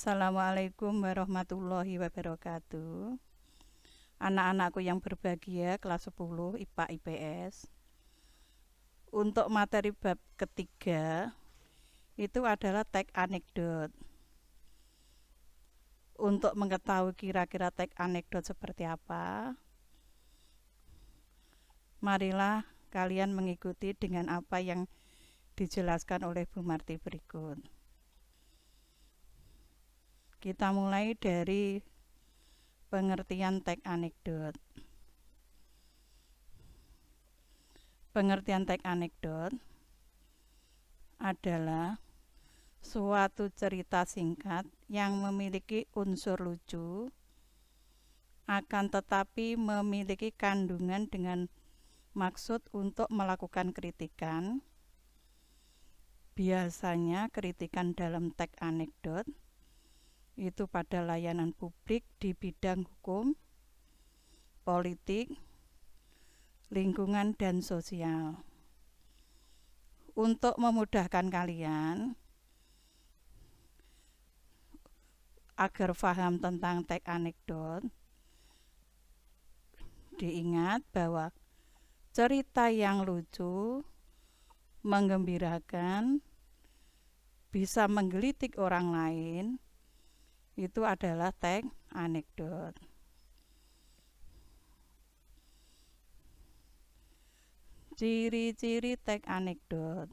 Assalamualaikum warahmatullahi wabarakatuh. Anak-anakku yang berbahagia kelas 10 IPA IPS. Untuk materi bab ketiga itu adalah teks anekdot. Untuk mengetahui kira-kira teks anekdot seperti apa, marilah kalian mengikuti dengan apa yang dijelaskan oleh Bu Marti berikut. Kita mulai dari pengertian teks anekdot. Pengertian teks anekdot adalah suatu cerita singkat yang memiliki unsur lucu, akan tetapi memiliki kandungan dengan maksud untuk melakukan kritikan. Biasanya kritikan dalam teks anekdot itu pada layanan publik di bidang hukum, politik, lingkungan, dan sosial. Untuk memudahkan kalian agar paham tentang teks anekdot, diingat bahwa cerita yang lucu, menggembirakan, bisa menggelitik orang lain, itu adalah teks anekdot. Ciri-ciri teks anekdot.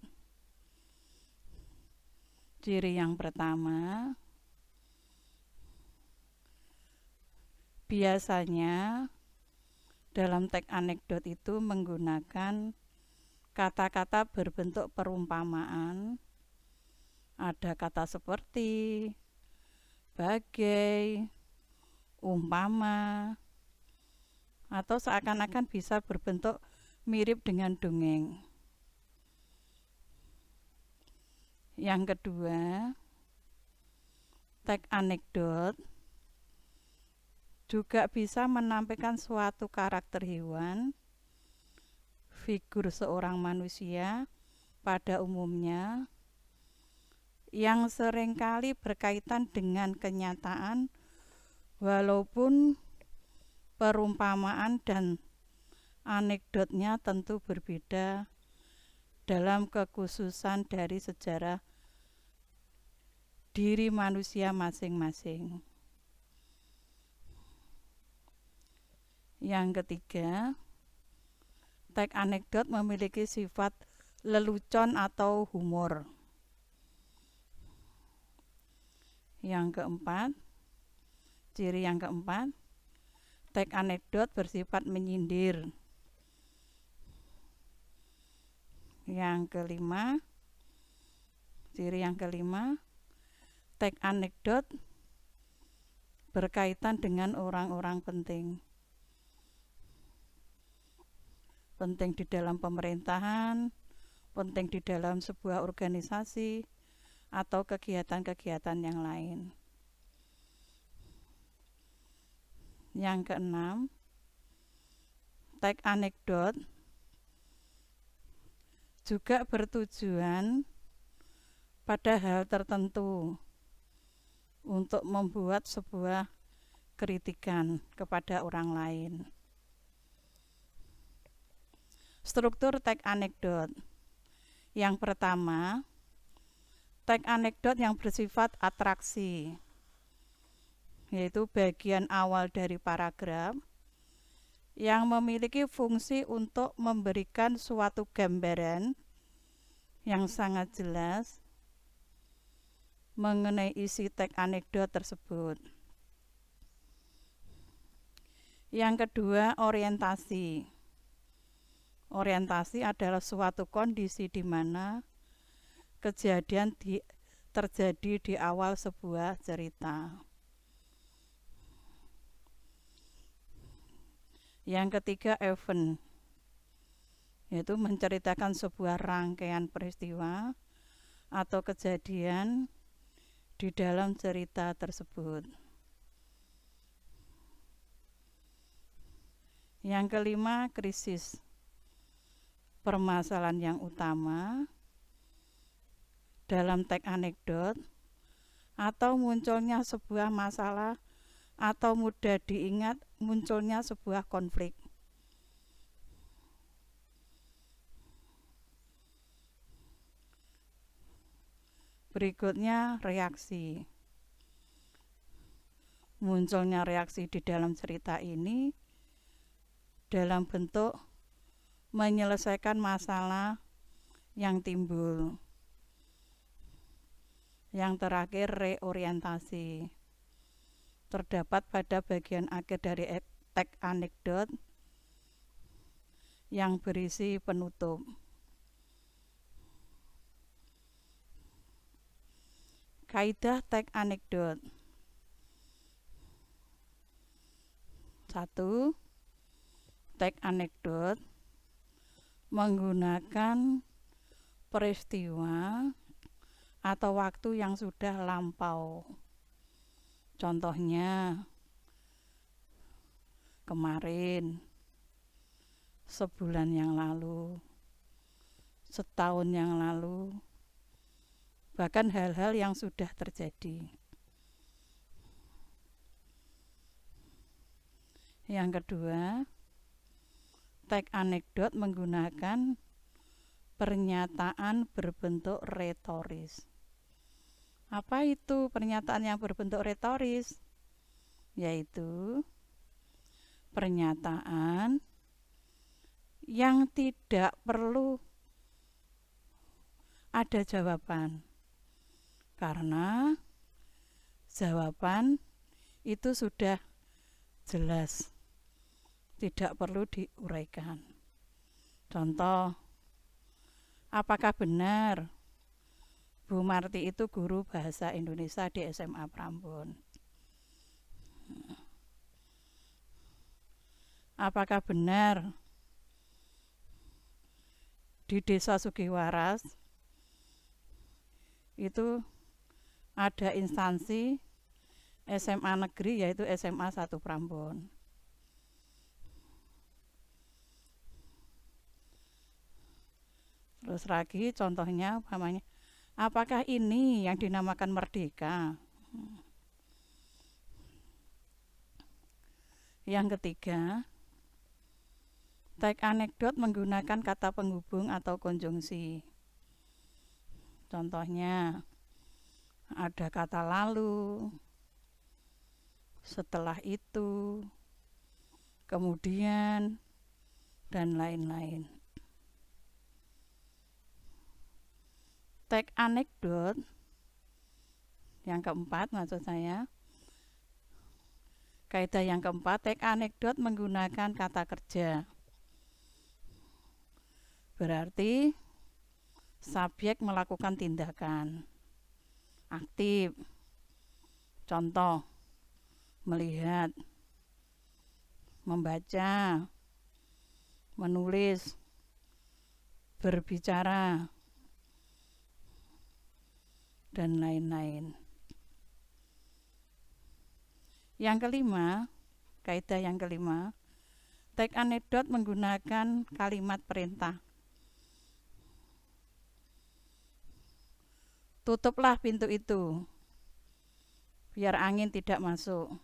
Ciri yang pertama, biasanya dalam teks anekdot itu menggunakan kata-kata berbentuk perumpamaan. Ada kata seperti, bagai, umpama, atau seakan-akan bisa berbentuk mirip dengan dongeng. Yang kedua, teks anekdot juga bisa menampilkan suatu karakter hewan, figur seorang manusia pada umumnya, yang seringkali berkaitan dengan kenyataan, walaupun perumpamaan dan anekdotnya tentu berbeda dalam kekhususan dari sejarah diri manusia masing-masing. Yang ketiga, teks anekdot memiliki sifat lelucon atau humor. Yang keempat, ciri yang keempat, teks anekdot bersifat menyindir. Yang kelima, ciri yang kelima, teks anekdot berkaitan dengan orang-orang penting. Penting di dalam pemerintahan, penting di dalam sebuah organisasi, atau kegiatan-kegiatan yang lain. Yang keenam, teks anekdot juga bertujuan pada hal tertentu untuk membuat sebuah kritikan kepada orang lain. Struktur teks anekdot. Yang pertama, teks anekdot yang bersifat atraksi, yaitu bagian awal dari paragraf yang memiliki fungsi untuk memberikan suatu gambaran yang sangat jelas mengenai isi teks anekdot tersebut. Yang kedua, orientasi. Orientasi adalah suatu kondisi di mana kejadian terjadi di awal sebuah cerita. Yang ketiga, event, yaitu menceritakan sebuah rangkaian peristiwa atau kejadian di dalam cerita tersebut. Yang kelima, krisis, permasalahan yang utama dalam teks anekdot atau munculnya sebuah masalah, atau mudah diingat munculnya sebuah konflik. Berikutnya reaksi. Munculnya reaksi di dalam cerita ini dalam bentuk menyelesaikan masalah yang timbul. Yang terakhir reorientasi. Terdapat pada bagian akhir dari teks anekdot yang berisi penutup. Kaidah teks anekdot. 1. Teks anekdot menggunakan peristiwa atau waktu yang sudah lampau. Contohnya kemarin, sebulan yang lalu, setahun yang lalu, bahkan hal-hal yang sudah terjadi. Yang kedua, teks anekdot menggunakan pernyataan berbentuk retoris. Apa itu pernyataan yang berbentuk retoris? Yaitu pernyataan yang tidak perlu ada jawaban, karena jawaban itu sudah jelas, tidak perlu diuraikan. Contoh, apakah benar Bu Marti itu guru bahasa Indonesia di SMA Prambon? Apakah benar di Desa Sugiwaras itu ada instansi SMA negeri, yaitu SMA 1 Prambon? Terus lagi contohnya umpamanya, apakah ini yang dinamakan merdeka? Yang ketiga, teks anekdot menggunakan kata penghubung atau konjungsi. Contohnya ada kata lalu, setelah itu, kemudian, dan lain-lain. Teks anekdot yang keempat, maksud saya, kaidah yang keempat, teks anekdot menggunakan kata kerja. Berarti subjek melakukan tindakan aktif. Contoh, melihat, membaca, menulis, berbicara, dan lain-lain. Yang kelima, kaidah yang kelima, teks anekdot menggunakan kalimat perintah. Tutuplah pintu itu, biar angin tidak masuk.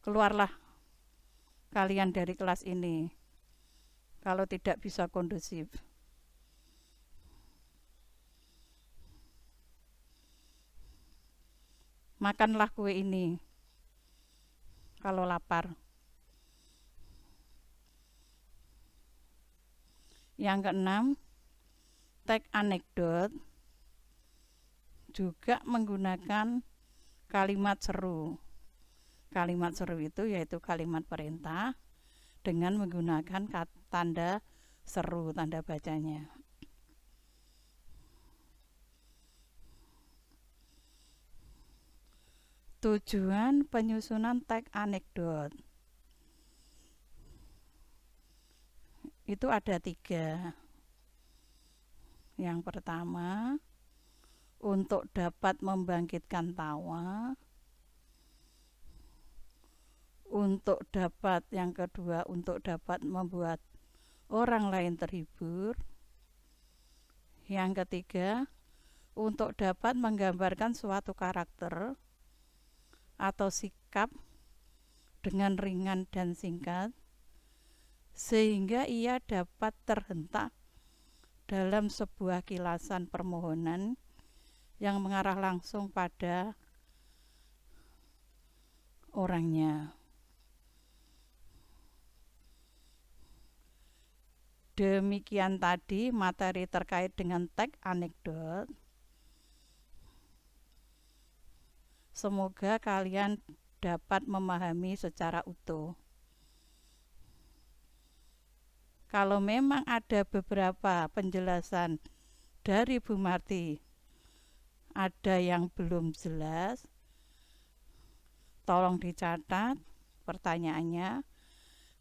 Keluarlah kalian dari kelas ini kalau tidak bisa kondusif. Makanlah kue ini kalau lapar. Yang keenam, teks anekdot juga menggunakan kalimat seru. Kalimat seru itu yaitu kalimat perintah dengan menggunakan tanda seru, tanda bacanya. Tujuan penyusunan teks anekdot itu ada 3. Yang pertama, untuk dapat membangkitkan tawa. Yang kedua, untuk dapat membuat orang lain terhibur. Yang ketiga, untuk dapat menggambarkan suatu karakter atau sikap dengan ringan dan singkat, sehingga ia dapat terhentak dalam sebuah kilasan permohonan yang mengarah langsung pada orangnya. Demikian tadi materi terkait dengan teks anekdot. Semoga kalian dapat memahami secara utuh. Kalau memang ada beberapa penjelasan dari Bu Marti ada yang belum jelas, tolong dicatat pertanyaannya.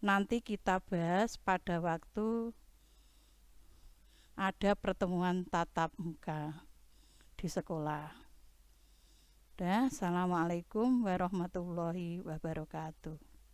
Nanti kita bahas pada waktu ada pertemuan tatap muka di sekolah. Assalamualaikum warahmatullahi wabarakatuh.